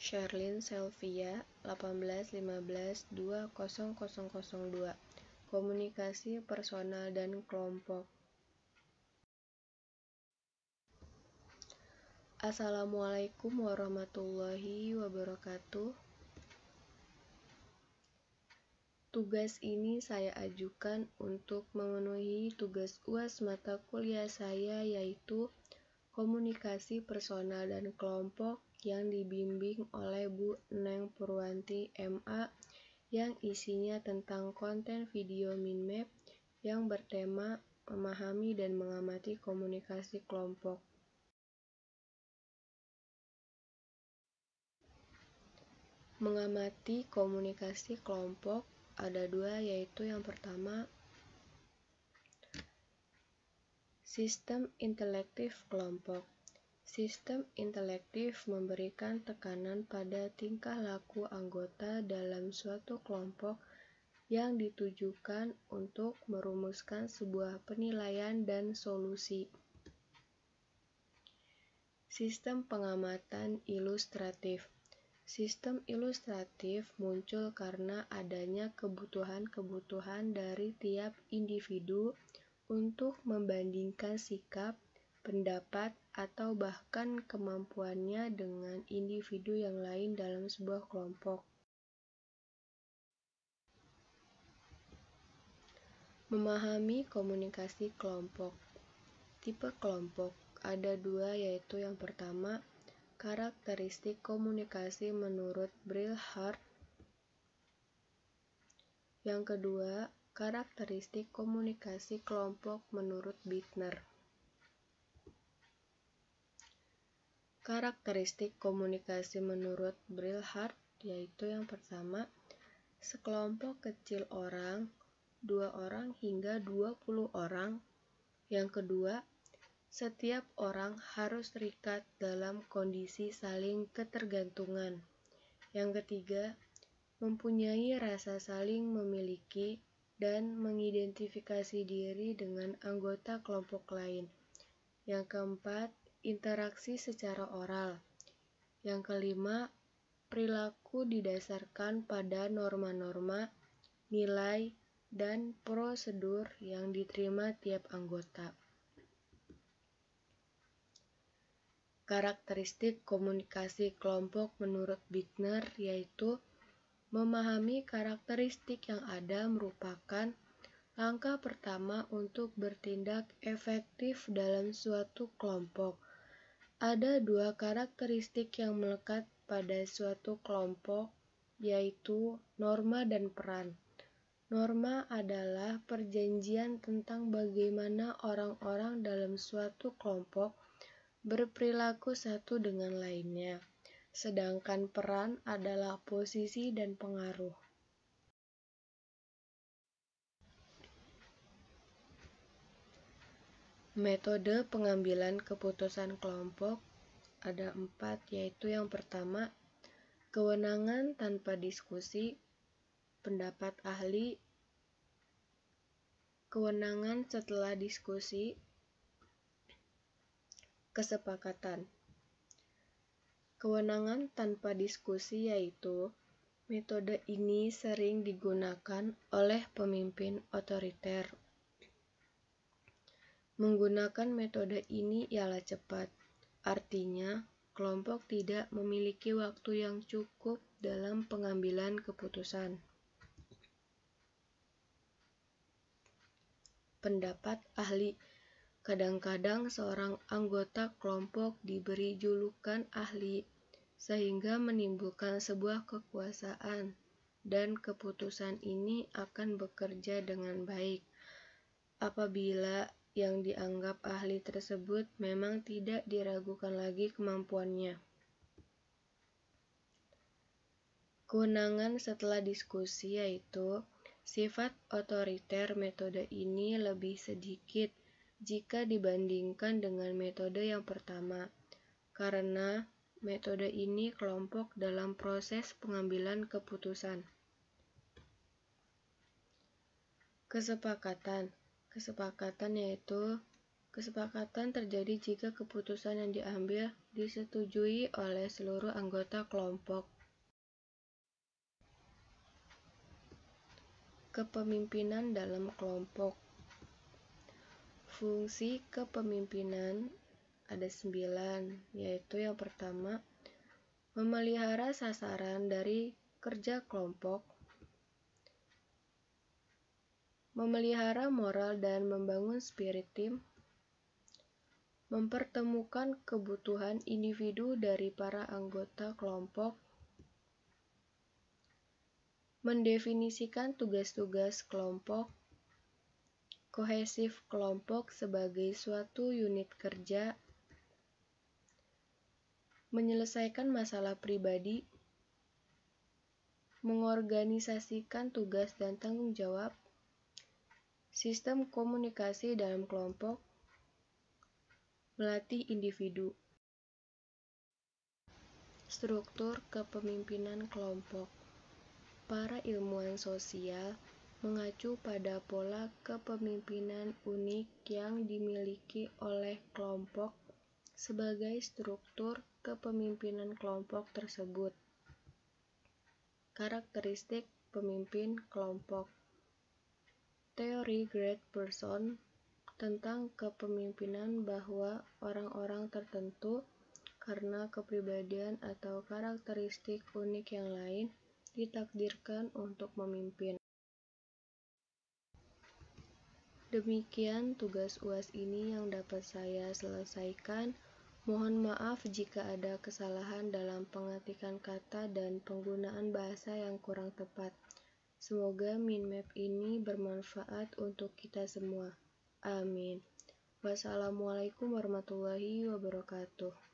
Sherlyn Selvia 1815-200002 Komunikasi personal dan kelompok. Assalamualaikum warahmatullahi wabarakatuh. Tugas ini saya ajukan untuk memenuhi tugas UAS mata kuliah saya, yaitu Komunikasi Personal dan Kelompok yang dibimbing oleh Bu Neng Purwanti MA, yang isinya tentang konten video Minmap yang bertema memahami dan mengamati komunikasi kelompok. Mengamati komunikasi kelompok ada dua, yaitu yang pertama, sistem intelektif kelompok. Sistem intelektif memberikan tekanan pada tingkah laku anggota dalam suatu kelompok yang ditujukan untuk merumuskan sebuah penilaian dan solusi. Sistem pengamatan ilustratif. Sistem ilustratif muncul karena adanya kebutuhan-kebutuhan dari tiap individu untuk membandingkan sikap, pendapat, atau bahkan kemampuannya dengan individu yang lain dalam sebuah kelompok. Memahami komunikasi kelompok. Tipe kelompok ada dua, yaitu yang pertama, karakteristik komunikasi menurut Brilhart. Yang kedua, karakteristik komunikasi kelompok menurut Bittner. Karakteristik komunikasi menurut Brilhart yaitu yang pertama, sekelompok kecil orang, 2 orang hingga 20 orang. Yang kedua, setiap orang harus terikat dalam kondisi saling ketergantungan. Yang ketiga, mempunyai rasa saling memiliki dan mengidentifikasi diri dengan anggota kelompok lain. Yang keempat, interaksi secara oral. Yang kelima, perilaku didasarkan pada norma-norma, nilai, dan prosedur yang diterima tiap anggota. Karakteristik komunikasi kelompok menurut Bittner yaitu memahami karakteristik yang ada merupakan langkah pertama untuk bertindak efektif dalam suatu kelompok. Ada dua karakteristik yang melekat pada suatu kelompok, yaitu norma dan peran. Norma adalah perjanjian tentang bagaimana orang-orang dalam suatu kelompok berperilaku satu dengan lainnya, sedangkan peran adalah posisi dan pengaruh. Metode pengambilan keputusan kelompok ada 4, yaitu yang pertama, kewenangan tanpa diskusi, pendapat ahli, kewenangan setelah diskusi, kesepakatan. Kewenangan tanpa diskusi yaitu metode ini sering digunakan oleh pemimpin otoriter. Menggunakan metode ini ialah cepat, artinya kelompok tidak memiliki waktu yang cukup dalam pengambilan keputusan. Pendapat ahli. Kadang-kadang seorang anggota kelompok diberi julukan ahli, sehingga menimbulkan sebuah kekuasaan, dan keputusan ini akan bekerja dengan baik apabila yang dianggap ahli tersebut memang tidak diragukan lagi kemampuannya. Kewenangan setelah diskusi yaitu sifat otoriter metode ini lebih sedikit jika dibandingkan dengan metode yang pertama, karena metode ini kelompok dalam proses pengambilan keputusan. Kesepakatan. Kesepakatan yaitu Kesepakatan terjadi jika keputusan yang diambil disetujui oleh seluruh anggota kelompok. Kepemimpinan dalam kelompok. Fungsi kepemimpinan ada 9, yaitu yang pertama, memelihara sasaran dari kerja kelompok, memelihara moral dan membangun spirit tim, mempertemukan kebutuhan individu dari para anggota kelompok, mendefinisikan tugas-tugas kelompok, kohesif kelompok sebagai suatu unit kerja, menyelesaikan masalah pribadi, mengorganisasikan tugas dan tanggung jawab, sistem komunikasi dalam kelompok, melatih individu. Struktur kepemimpinan kelompok. Para ilmuwan sosial mengacu pada pola kepemimpinan unik yang dimiliki oleh kelompok sebagai struktur kepemimpinan kelompok tersebut. Karakteristik pemimpin kelompok. Teori Great Person tentang kepemimpinan bahwa orang-orang tertentu karena kepribadian atau karakteristik unik yang lain ditakdirkan untuk memimpin. Demikian tugas UAS ini yang dapat saya selesaikan. Mohon maaf jika ada kesalahan dalam pengetikan kata dan penggunaan bahasa yang kurang tepat. Semoga minmap ini bermanfaat untuk kita semua. Amin. Wassalamualaikum warahmatullahi wabarakatuh.